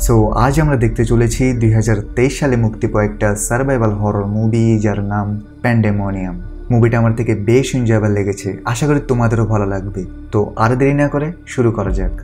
So আজ আমরা দেখতে চলেছি 2023 সালে মুক্তি পাওয়া একটা সার্ভাইভাল হরর মুভি যার নাম প্যান্ডেমোনিয়াম। মুভিটা আমার থেকে বেশ এনজয়েবল লেগেছে, আশা করি তোমাদেরও ভালো লাগবে। তো আর দেরি না করে শুরু করা যাক।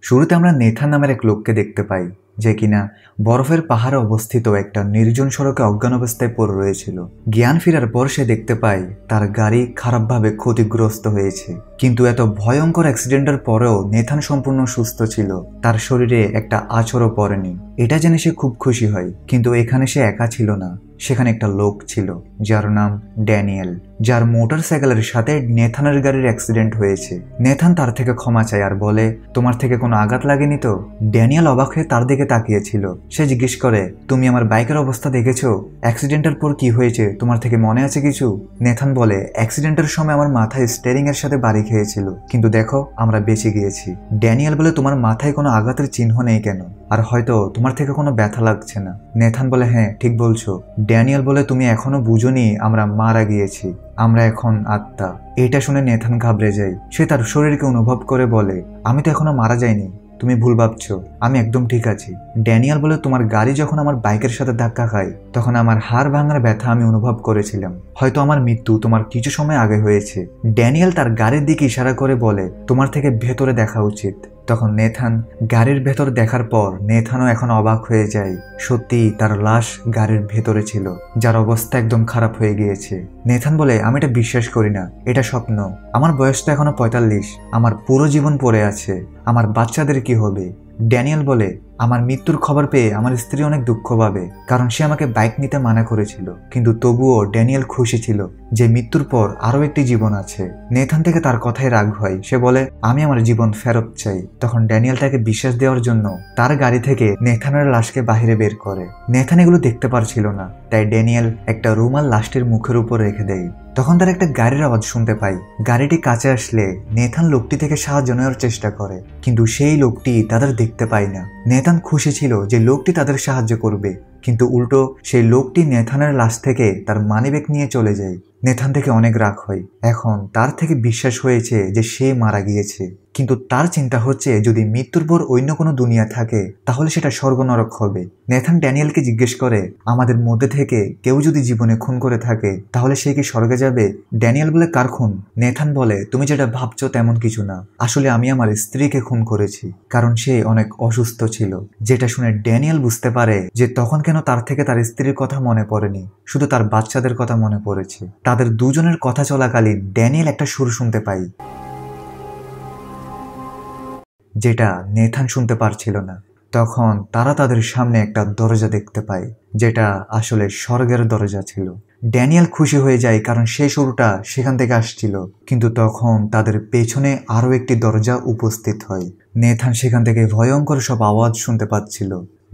শুরুতে আমরা নেথান নামের এক লোককে দেখতে পাই যে কিনা বরফের পাহাড়ে অবস্থিত একটা নির্জন সড়কে অজ্ঞান অবস্থায় পড়ে রয়েছিল। জ্ঞান ফেরার পর সে দেখতে পায় তার গাড়ি খারাপভাবে ক্ষতিগ্রস্ত হয়েছে, কিন্তু এত ভয়ঙ্কর অ্যাক্সিডেন্টের পরেও নেথান সম্পূর্ণ সুস্থ ছিল, তার শরীরে একটা আঁচড়ও পড়েনি। এটা জেনে সে খুব খুশি হয়, কিন্তু এখানে সে একা ছিল না, সেখানে একটা লোক ছিল যার নাম ড্যানিয়েল, যার মোটরসাইকেলের সাথে নেথানের গাড়ির অ্যাক্সিডেন্ট হয়েছে। নেথান তার থেকে ক্ষমা চায় আর বলে, তোমার থেকে কোনো আঘাত লাগেনি তো? ড্যানিয়েল অবাক হয়ে তার দিকে তাকিয়েছিল। সে জিজ্ঞেস করে, তুমি আমার বাইকের অবস্থা দেখেছো? অ্যাক্সিডেন্টের পর কি হয়েছে তোমার থেকে মনে আছে কিছু? নেথান বলে, অ্যাক্সিডেন্টের সময় আমার মাথায় স্টিয়ারিং এর সাথে বাড়ি খেয়েছিল, কিন্তু দেখো আমরা বেঁচে গিয়েছি। ড্যানিয়েল বলে, তোমার মাথায় কোনো আঘাতের চিহ্ন নেই কেন? আর হয়তো তোমার থেকে কোনো ব্যথা লাগছে না। নেথান বলে, হ্যাঁ ঠিক বলছো। ড্যানিয়েল বলে, তুমি এখনো বুঝোনি আমরা মারা গিয়েছি, আমরা এখন আত্মা। এটা শুনে নেথান ঘাবড়ে যায়। সে তার শরীরকে অনুভব করে বলে, আমি তো এখনো মারা যাইনি, তুমি ভুল ভাবছো, আমি একদম ঠিক আছি। ড্যানিয়েল বলে, তোমার গাড়ি যখন আমার বাইকের সাথে ধাক্কা খায় তখন আমার হাড় ভাঙার ব্যথা আমি অনুভব করেছিলাম, হয়তো আমার মৃত্যু তোমার কিছু সময় আগে হয়েছে। ড্যানিয়েল তার গাড়ির দিকে ইশারা করে বলে, তোমার থেকে ভেতরে দেখা উচিত। তখন নেথান গাড়ির ভেতর দেখার পর নেথানও এখন অবাক হয়ে যায়। সত্যি তার লাশ গাড়ির ভেতরে ছিল, যার অবস্থা একদম খারাপ হয়ে গিয়েছে। নেথান বলে, আমি এটা বিশ্বাস করি না, এটা স্বপ্ন। আমার বয়স তো এখনো 45, আমার পুরো জীবন পড়ে আছে, আমার বাচ্চাদের কি হবে? ড্যানিয়েল বলে, আমার মৃত্যুর খবর পেয়ে আমার স্ত্রী অনেক দুঃখ পাবে, কারণ সে আমাকে বাইক নিতে মানা করেছিল, কিন্তু তবুও ড্যানিয়েল খুশি ছিল যে মৃত্যুর পর আরো একটি জীবন আছে। নেথান থেকে তার কথায় রাগ হয়, সে বলে, আমি আমার জীবন ফেরত চাই। তখন ড্যানিয়েল তাকে বিশ্বাস দেওয়ার জন্য তার গাড়ি থেকে নেথানের লাশকে বাহিরে বের করে। নেথান এগুলো দেখতে পারছিল না, তাই ড্যানিয়েল একটা রুমাল লাশটির মুখের উপর রেখে দেয়। তখন তার একটা গাড়ির আওয়াজ শুনতে পায়। গাড়িটি কাছে আসলে নেথান লোকটি থেকে সাহায্য নেওয়ার চেষ্টা করে, কিন্তু সেই লোকটি তাদের দেখতে পায় না। নেথান খুশি ছিল যে লোকটি তাদের সাহায্য করবে, কিন্তু উল্টো সেই লোকটি নেথানের লাশ থেকে তার মানিব্যাগ নিয়ে চলে যায়। নেথান থেকে অনেক রাগ হয়। এখন তার থেকে বিশ্বাস হয়েছে যে সে মারা গিয়েছে, কিন্তু তার চিন্তা হচ্ছে যদি মৃত্যুর পর অন্য কোনো দুনিয়া থাকে তাহলে সেটা স্বর্গ নরক হবে। নেথান ড্যানিয়েলকে জিজ্ঞেস করে, আমাদের মধ্যে থেকে কেউ যদি জীবনে খুন করে থাকে তাহলে সে কি স্বর্গে যাবে? ড্যানিয়েল বলে, কার খুন? নেথান বলে, তুমি যেটা ভাবছো তেমন কিছু না, আসলে আমি আমার স্ত্রীকে খুন করেছি, কারণ সে অনেক অসুস্থ ছিল। যেটা শুনে ড্যানিয়েল বুঝতে পারে যে তখন কেন তার থেকে তার স্ত্রীর কথা মনে পড়েনি, শুধু তার বাচ্চাদের কথা মনে পড়েছে। তাদের দুজনের কথা চলাকালীন ড্যানিয়েল একটা সুর শুনতে পায়, যেটা নেথান শুনতে পারছিল না। তখন তারা তাদের সামনে একটা দরজা দেখতে পায়, যেটা আসলে স্বর্গের দরজা ছিল। ড্যানিয়েল খুশি হয়ে যায়, কারণ সেই সুরটা সেখান থেকে আসছিল, কিন্তু তখন তাদের পেছনে আরো একটি দরজা উপস্থিত হয়। নেথান সেখান থেকে ভয়ঙ্কর সব আওয়াজ শুনতে পাচ্ছিল।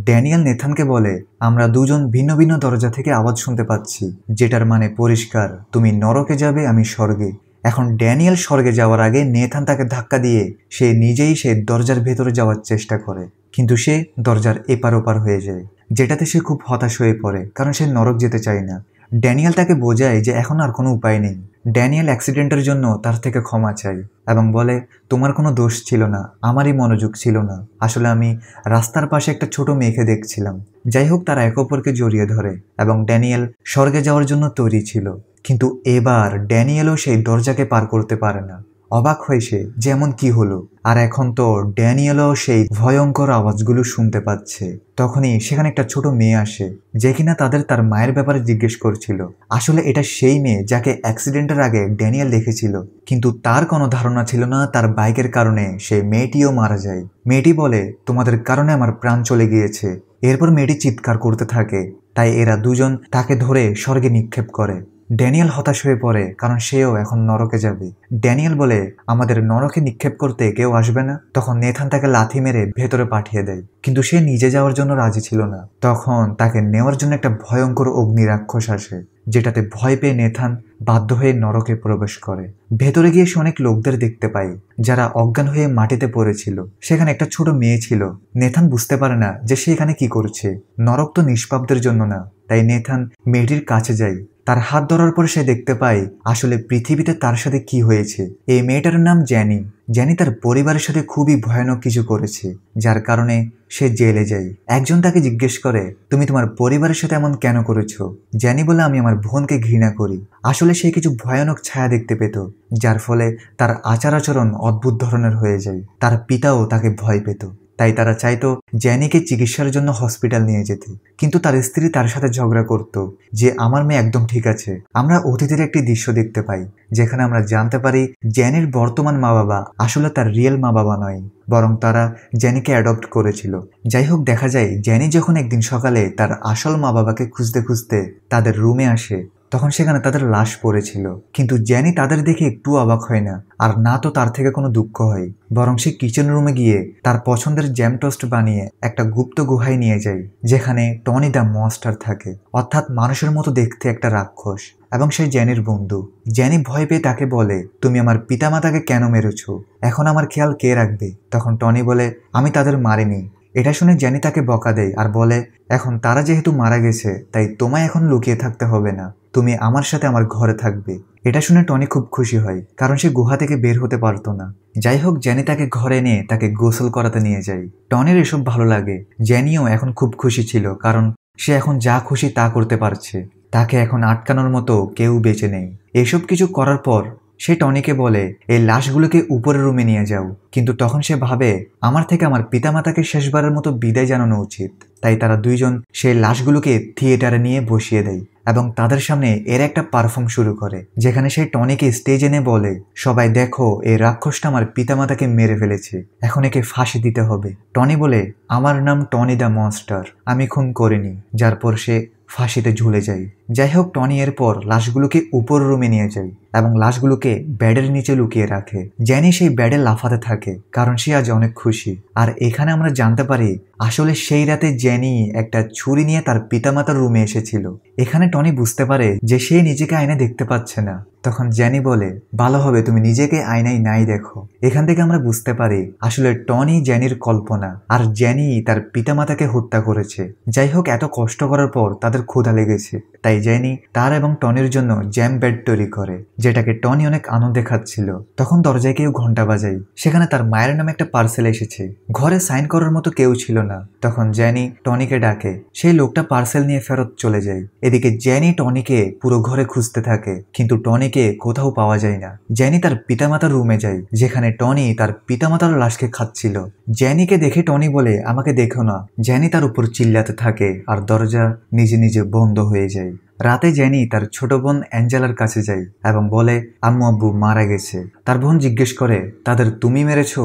ড্যানিয়েল নেথানকে বলে, আমরা দুজন ভিন্ন ভিন্ন দরজা থেকে আওয়াজ শুনতে পাচ্ছি, যেটার মানে পরিষ্কার, তুমি নরকে যাবে, আমি স্বর্গে। এখন ড্যানিয়েল স্বর্গে যাওয়ার আগে নেথান তাকে ধাক্কা দিয়ে সে নিজেই সে দরজার ভেতরে যাওয়ার চেষ্টা করে, কিন্তু সে দরজার এপার ওপার হয়ে যায়, যেটাতে সে খুব হতাশ হয়ে পড়ে, কারণ সে নরক যেতে চায় না। ড্যানিয়েল তাকে বোঝায় যে এখন আর কোনো উপায় নেই। ড্যানিয়েল অ্যাক্সিডেন্টের জন্য তার থেকে ক্ষমা চায় এবং বলে, তোমার কোনো দোষ ছিল না, আমারই মনোযোগ ছিল না, আসলে আমি রাস্তার পাশে একটা ছোট মেয়েকে দেখছিলাম। যাই হোক, তারা একে অপরকে জড়িয়ে ধরে এবং ড্যানিয়েল স্বর্গে যাওয়ার জন্য তৈরি ছিল, কিন্তু এবার ড্যানিয়েলও সেই দরজাকে পার করতে পারে না। অবাক হয় সে, যেমন কি হলো। আর এখন তো ড্যানিয়েলও সেই ভয়ঙ্কর আওয়াজগুলো শুনতে পাচ্ছে। তখনই সেখানে একটা ছোট মেয়ে আসে, যে কিনা তার মায়ের ব্যাপারে জিজ্ঞেস করছিল। আসলে এটা সেই মেয়ে যাকে অ্যাক্সিডেন্টের আগে ড্যানিয়েল দেখেছিল, কিন্তু তার কোনো ধারণা ছিল না তার বাইকের কারণে সেই মেয়েটিও মারা যায়। মেয়েটি বলে, তোমাদের কারণে আমার প্রাণ চলে গিয়েছে। এরপর মেয়েটি চিৎকার করতে থাকে, তাই এরা দুজন তাকে ধরে স্বর্গে নিক্ষেপ করে। ড্যানিয়েল হতাশ হয়ে পড়ে, কারণ সেও এখন নরকে যাবে। ড্যানিয়েল বলে, আমাদের নরকে নিক্ষেপ করতে কেউ আসবে না? তখন নেথান তাকে লাথি মেরে ভেতরে পাঠিয়ে দেয়, কিন্তু সে নিজে যাওয়ার জন্য রাজি ছিল না। তখন তাকে নেওয়ার জন্য একটা ভয়ঙ্কর অগ্নি রাক্ষস আসে, যেটাতে ভয় পেয়ে নেথান বাধ্য হয়ে নরকে প্রবেশ করে। ভেতরে গিয়ে সে অনেক লোকদের দেখতে পায়, যারা অজ্ঞান হয়ে মাটিতে পড়েছিল। সেখানে একটা ছোট মেয়ে ছিল। নেথান বুঝতে পারে না যে সে এখানে কি করছে। নরক তো নিষ্পাপদের জন্য না, তাই নেথান মেয়েটির কাছে যায়। তার হাত ধরার পর সে দেখতে পায় আসলে পৃথিবীতে তার সাথে কি হয়েছে। এই মেয়েটার নাম জ্যানি। জ্যানি তার পরিবারের সাথে খুবই ভয়ানক কিছু করেছে, যার কারণে সে জেলে যায়। একজন তাকে জিজ্ঞেস করে, তুমি তোমার পরিবারের সাথে এমন কেন করেছো? জ্যানি বলে, আমি আমার বোনকে ঘৃণা করি। আসলে সে কিছু ভয়ানক ছায়া দেখতে পেত, যার ফলে তার আচার আচরণ অদ্ভুত ধরনের হয়ে যায়। তার পিতাও তাকে ভয় পেত, তাই তারা চাইতো জ্যানিকে চিকিৎসার জন্য হসপিটাল নিয়ে যেতে। কিন্তু তার স্ত্রী তার সাথে ঝগড়া করত যে আমার মেয়ে একদম ঠিক আছে। আমরা অতীতের একটি দৃশ্য দেখতে পাই যেখানে আমরা জানতে পারি জ্যানির বর্তমান মা বাবা আসলে তার রিয়েল মা বাবা নয়, বরং তারা জ্যানিকে অ্যাডপ্ট করেছিল। যাই হোক, দেখা যায় জ্যানি যখন একদিন সকালে তার আসল মা বাবাকে খুঁজতে খুঁজতে তাদের রুমে আসে, তখন সেখানে তাদের লাশ পড়েছিল। কিন্তু জ্যানি তাদের দেখে একটু অবাক হয় না, আর না তো তার থেকে কোনো দুঃখ হয়, বরং সে কিচেন রুমে গিয়ে তার পছন্দের জ্যাম টোস্ট বানিয়ে একটা গুপ্ত গুহায় নিয়ে যায়, যেখানে টনি দ্য মনস্টার থাকে, অর্থাৎ মানুষের মতো দেখতে একটা রাক্ষস, এবং সে জ্যানির বন্ধু। জ্যানি ভয় পেয়ে তাকে বলে, তুমি আমার পিতামাতাকে কেন মেরেছ? এখন আমার খেয়াল কে রাখবে? তখন টনি বলে, আমি তাদের মারিনি। এটা শুনে জ্যানি তাকে বকা দেয় আর বলে, এখন তারা যেহেতু মারা গেছে তাই তোমায় এখন লুকিয়ে থাকতে হবে না, তুমি আমার সাথে আমার ঘরে থাকবে। এটা শুনে টনি খুব খুশি হয়, কারণ সে গুহা থেকে বের হতে পারতো না। যাই হোক, জ্যানি তাকে ঘরে নিয়ে তাকে গোসল করাতে নিয়ে যায়। টনির এসব ভালো লাগে। জ্যানিও এখন খুব খুশি ছিল, কারণ সে এখন যা খুশি তা করতে পারছে। তাকে এখন আটকানোর মতো কেউ বেঁচে নেই। এসব কিছু করার পর সে টনিকে বলে, এই লাশগুলোকে উপরের রুমে নিয়ে যাও। কিন্তু তখন সে ভাবে, আমার থেকে আমার পিতামাতাকে শেষবারের মতো বিদায় জানানো উচিত। তাই তারা দুইজন সেই লাশগুলোকে থিয়েটারে নিয়ে বসিয়ে দেয় এবং তাদের সামনে এর একটা পারফর্ম শুরু করে, যেখানে সে টনিকে স্টেজে এনে বলে, সবাই দেখো, এই রাক্ষসটা আমার পিতামাতাকে মেরে ফেলেছে, এখন একে ফাঁসি দিতে হবে। টনি বলে, আমার নাম টনি দ্য মনস্টার, আমি খুন করিনি। যার পর সে ফাঁসিতে ঝুলে যায়। যাই হোক, টনি এরপর লাশগুলোকে উপর রুমে নিয়ে যায় এবং লাশগুলোকে বেডের নিচে লুকিয়ে রাখে। জ্যানি সেই বেডে লাফাতে থাকে, কারণ সে আজ অনেক খুশি। আর এখানে আমরা জানতে পারি আসলে সেই রাতে জ্যানি একটা ছুরি নিয়ে তার পিতামাতার রুমে এসেছিল। এখানে টনি বুঝতে পারে যে সে নিজেকে আয়নায় দেখতে পাচ্ছে না। তখন জ্যানি বলে, ভালো হবে তুমি নিজেকে আয়নায় নাই দেখো। এখান থেকে আমরা বুঝতে পারি আসলে টনি জ্যানির কল্পনা, আর জ্যানি তার পিতামাতাকে হত্যা করেছে। যাই হোক, এত কষ্ট করার পর তাদের ক্ষুধা লেগেছে, তাই জ্যানি তার এবং টনির জন্য জ্যাম ব্রেড তৈরি করে, যেটাকে টনি অনেক আনন্দে খাচ্ছিল। তখন দরজায় কেউ ঘন্টা বাজায়। সেখানে তার মায়ের নামে একটা পার্সেল এসেছে। ঘরে সাইন করার মতো কেউ ছিল না। তখন জ্যানি টনিকে ডাকে। সেই লোকটা পার্সেল নিয়ে ফেরত চলে যায়। এদিকে জ্যানি টনিকে পুরো ঘরে খুঁজতে থাকে, কিন্তু টনিকে কোথাও পাওয়া যায় না। জ্যানি তার পিতামাতার রুমে যায়, যেখানে টনি তার পিতামাতার লাশকে খাচ্ছিল। জ্যানিকে দেখে টনি বলে, আমাকে দেখো না। জ্যানি তার উপর চিল্লাতে থাকে আর দরজা নিজে নিজে বন্ধ হয়ে যায়। রাতে জ্যানি তার ছোট বোন অ্যাঞ্জেলার কাছে যায় এবং বলে, আম্মু আব্বু মারা গেছে। তার বোন জিজ্ঞেস করে, তাদের তুমি মেরেছো?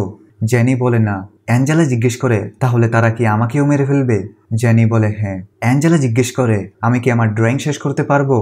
জ্যানি বলে না। অ্যাঞ্জেলা জিজ্ঞেস করে, তাহলে তারা কি আমাকেও মেরে ফেলবে? জ্যানি বলে হ্যাঁ। অ্যাঞ্জেলা জিজ্ঞেস করে, আমি কি আমার ড্রয়িং শেষ করতে পারবো?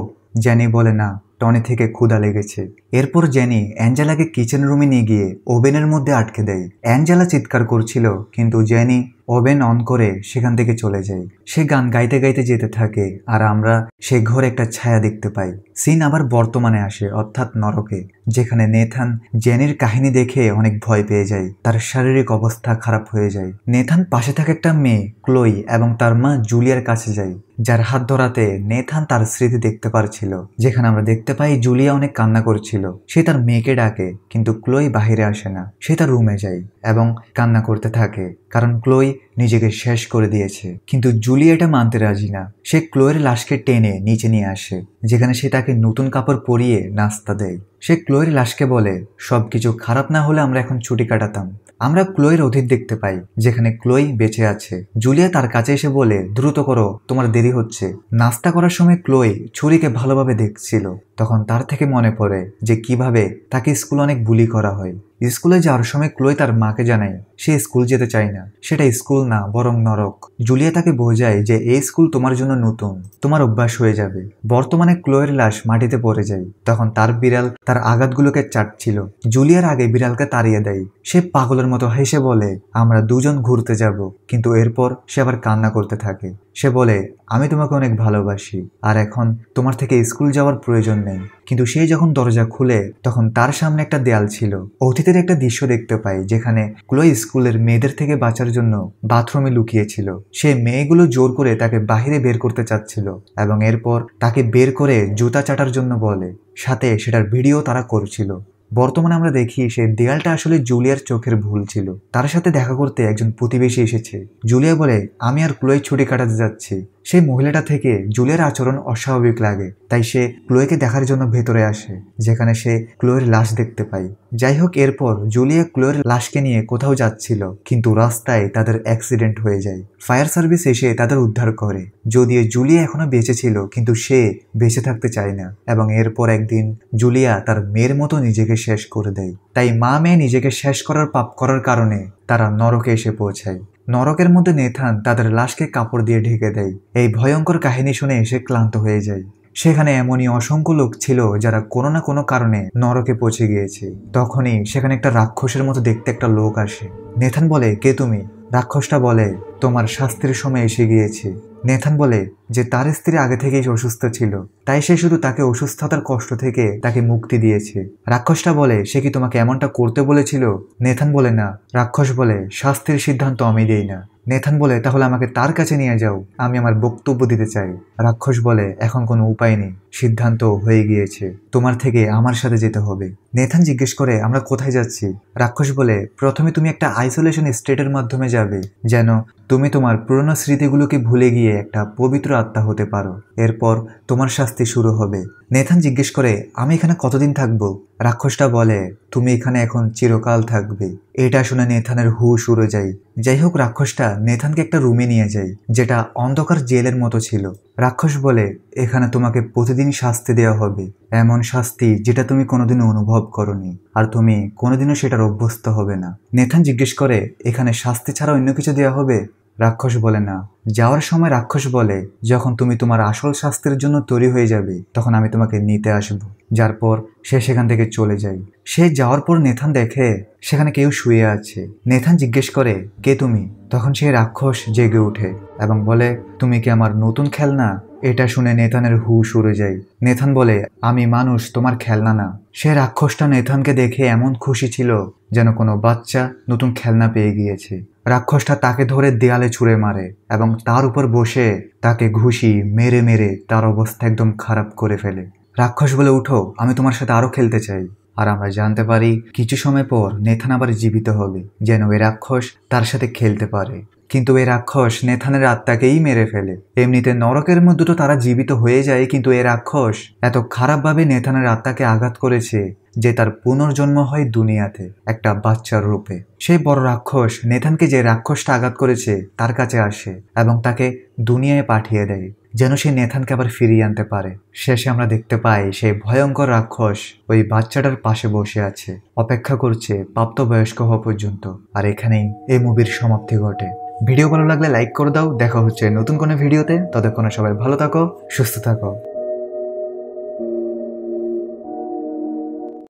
জ্যানি বলে না, টনি থেকে ক্ষুধা লেগেছে। এরপর জ্যানি অ্যাঞ্জেলাকে কিচেন রুমে নিয়ে গিয়ে ওভেনের মধ্যে আটকে দেয়। অ্যাঞ্জেলা চিৎকার করছিল, কিন্তু জ্যানি ওভেন অন করে সেখান থেকে চলে যায়। সে গান গাইতে গাইতে যেতে থাকে, আর আমরা সে ঘরে একটা ছায়া দেখতে পাই। সিন আবার বর্তমানে আসে, অর্থাৎ নরকে, যেখানে নেথান জ্যানির কাহিনী দেখে অনেক ভয় পেয়ে যায়। তার শারীরিক অবস্থা খারাপ হয়ে যায়। নেথান পাশে থাকা একটা মেয়ে ক্লোই এবং তার মা জুলিয়ার কাছে যায়, যার হাত ধরাতে নেথান তার স্মৃতি দেখতে পারছিল। যেখানে আমরা দেখতে পাই জুলিয়া অনেক কান্না করছিল। সে তার মেয়েকে ডাকে, কিন্তু ক্লোই বাহিরে আসে না। সে তার রুমে যায় এবং কান্না করতে থাকে, কারণ ক্লোই নিজেকে শেষ করে দিয়েছে। কিন্তু জুলিয়া এটা মানতে রাজি না। সে ক্লোয়ের লাশকে টেনে নিচে নিয়ে আসে, যেখানে সে তাকে নতুন কাপড় পরিয়ে নাস্তা দেয়। সে ক্লোয়ের লাশকে বলে, সবকিছু খারাপ না হলে আমরা এখন ছুটি কাটাতাম। আমরা ক্লোয়ের অতীত দেখতে পাই, যেখানে ক্লোই বেঁচে আছে। জুলিয়া তার কাছে এসে বলে, দ্রুত করো, তোমার দেরি হচ্ছে। নাস্তা করার সময় ক্লোই ছুরিকে ভালোভাবে দেখছিল। তখন তার থেকে মনে পড়ে যে কিভাবে তাকে স্কুলে অনেক বুলি করা হয়। স্কুলে যাওয়ার সময় ক্লোই তার মাকে জানায় সে স্কুল যেতে চায় না, সেটা স্কুল না বরং নরক। জুলিয়া তাকে বোঝায় যে এই স্কুল তোমার জন্য নতুন, তোমার অভ্যাস হয়ে যাবে। বর্তমানে ক্লোয়ের লাশ মাটিতে পড়ে যায়। তখন তার বিড়াল তার আঘাতগুলোকে চাটছিল। জুলিয়ার আগে বিড়ালকে তাড়িয়ে দেয়। সে পাগলের মতো হেসে বলে, আমরা দুজন ঘুরতে যাব। কিন্তু এরপর সে আবার কান্না করতে থাকে। সে বলে, আমি তোমাকে অনেক ভালোবাসি, আর এখন তোমার থেকে স্কুল যাওয়ার প্রয়োজন নেই। কিন্তু সে যখন দরজা খুলে, তখন তার সামনে একটা দেয়াল ছিল। অতীতে অতীতের একটা দৃশ্য দেখতে পাই যেখানে ক্লোই স্কুলের মেয়েদের থেকে বাঁচার জন্য বাথরুমে লুকিয়েছিল। সে মেয়েগুলো জোর করে তাকে বাহিরে বের করতে চাচ্ছিল এবং এরপর তাকে বের করে জুতা চাটার জন্য বলে, সাথে সেটার ভিডিও তারা করছিল। বর্তমানে আমরা দেখি সেই দেয়ালটা আসলে জুলিয়ার চোখের ভুল ছিল। তার সাথে দেখা করতে একজন প্রতিবেশী এসেছে। জুলিয়া বলে, আমি আর ক্লোই ছুটি কাটাতে যাচ্ছি। সেই মহিলাটা থেকে জুলিয়ার আচরণ অস্বাভাবিক লাগে, তাই সে ক্লোয়েকে দেখার জন্য ভেতরে আসে, যেখানে সে ক্লোয়ের লাশ দেখতে পায়। যাই হোক, এরপর জুলিয়া ক্লোয়ের লাশকে নিয়ে কোথাও যাচ্ছিল, কিন্তু রাস্তায় তাদের অ্যাক্সিডেন্ট হয়ে যায়। ফায়ার সার্ভিস এসে তাদের উদ্ধার করে। যদিও জুলিয়া এখনো বেঁচে ছিল, কিন্তু সে বেঁচে থাকতে চায় না এবং এরপর একদিন জুলিয়া তার মেয়ের মতো নিজেকে শেষ করে দেয়। তাই মা মেয়ে নিজেকে শেষ করার পাপ করার কারণে তারা নরকে এসে পৌঁছায়। নরকের মধ্যে নেথান তাদের লাশকে কাপড় দিয়ে ঢেকে দেয়। এই ভয়ঙ্কর কাহিনী শুনে সে ক্লান্ত হয়ে যায়। সেখানে এমনই অসংখ্য লোক ছিল যারা কোনো না কোনো কারণে নরকে পৌঁছে গিয়েছে। তখনই সেখানে একটা রাক্ষসের মতো দেখতে একটা লোক আসে। নেথান বলে, কে তুমি? রাক্ষসটা বলে, তোমার শাস্তির সময় এসে গিয়েছে। নেথান বলে যে তার স্ত্রী আগে থেকেই অসুস্থ ছিল, তাই সে শুধু তাকে অসুস্থতার কষ্ট থেকে তাকে মুক্তি দিয়েছে। রাক্ষসটা বলে, সে কি তোমাকে এমনটা করতে বলেছিল? নেথান বলে, না। রাক্ষস বলে, শাস্তির সিদ্ধান্ত আমি দেই না। নেথান বলে, তাহলে আমাকে তার কাছে নিয়ে যাও, আমি আমার বক্তব্য দিতে চাই। রাক্ষস বলে, এখন কোনো উপায় নেই, সিদ্ধান্ত হয়ে গিয়েছে, তোমার থেকে আমার সাথে যেতে হবে। নেথান জিজ্ঞেস করে, আমরা কোথায় যাচ্ছি? রাক্ষস বলে, প্রথমে তুমি একটা আইসোলেশন স্টেটের মাধ্যমে যাবে, যেন তুমি তোমার পুরনো স্মৃতিগুলোকে ভুলে গিয়ে একটা পবিত্র আত্মা হতে পারো। এরপর তোমার শাস্তি শুরু হবে। নেথান জিজ্ঞেস করে, আমি এখানে কতদিন থাকবো? রাক্ষসটা বলে, তুমি এখানে এখন চিরকাল থাকবে। এটা শুনে নেথানের হুশ উড়ে যায়। যাই হোক, রাক্ষসটা নেথানকে একটা রুমে নিয়ে যায়, যেটা অন্ধকার জেলের মতো ছিল। রাক্ষস বলে, এখানে তোমাকে প্রতিদিন শাস্তি দেওয়া হবে, এমন শাস্তি যেটা তুমি কোনোদিনও অনুভব করনি, আর তুমি কোনোদিনও সেটার অভ্যস্ত হবে না। নেথান জিজ্ঞেস করে, এখানে শাস্তি ছাড়া অন্য কিছু দেওয়া হবে? রাক্ষস বলে, না। যাওয়ার সময় রাক্ষস বলে, যখন তুমি তোমার আসল শাস্তির জন্য তৈরি হয়ে যাবে, তখন আমি তোমাকে নিতে আসবো। যার পর সে সেখান থেকে চলে যায়। সে যাওয়ার পর নেথান দেখে সেখানে কেউ শুয়ে আছে। নেথান জিজ্ঞেস করে, কে তুমি? তখন সেই রাক্ষস জেগে ওঠে এবং বলে, তুমি কি আমার নতুন খেলনা? এটা শুনে নেথানের হুশ উড়ে যায়। নেথান বলে, আমি মানুষ, তোমার খেলনা না। সে রাক্ষসটা নেথানকে দেখে এমন খুশি ছিল যেন কোনো বাচ্চা নতুন খেলনা পেয়ে গিয়েছে। রাক্ষসটা তাকে ধরে দেয়ালে ছুঁড়ে মারে এবং তার উপর বসে তাকে ঘুষি মেরে মেরে তার অবস্থা একদম খারাপ করে ফেলে। রাক্ষস বলে, উঠো, আমি তোমার সাথে আরো খেলতে চাই। আর আমরা জানতে পারি কিছু সময় পর নেথান আবার জীবিত হবে, যেন ওই রাক্ষস তার সাথে খেলতে পারে। কিন্তু এই রাক্ষস নেথানের আত্মাকেই মেরে ফেলে। এমনিতে নরকের মধ্যে তো তারা জীবিত হয়ে যায়, কিন্তু এই রাক্ষস এত খারাপভাবে নেথানের আত্মাকে আঘাত করেছে যে তার পুনর্জন্ম হয় দুনিয়াতে একটা বাচ্চার রূপে। সেই বড় রাক্ষস নেথানকে যে রাক্ষসটা আঘাত করেছে তার কাছে আসে এবং তাকে দুনিয়ায় পাঠিয়ে দেয়, যেন সে নেথানকে আবার ফিরিয়ে আনতে পারে। শেষে আমরা দেখতে পাই সেই ভয়ঙ্কর রাক্ষস ওই বাচ্চাটার পাশে বসে আছে, অপেক্ষা করছে প্রাপ্তবয়স্ক হওয়া পর্যন্ত। আর এখানেই এই মুভির সমাপ্তি ঘটে। ভিডিও ভালো লাগলে লাইক করে দাও। দেখা হচ্ছে নতুন কোনো ভিডিওতে। ততক্ষণে সবাই ভালো থাকো, সুস্থ থাকো।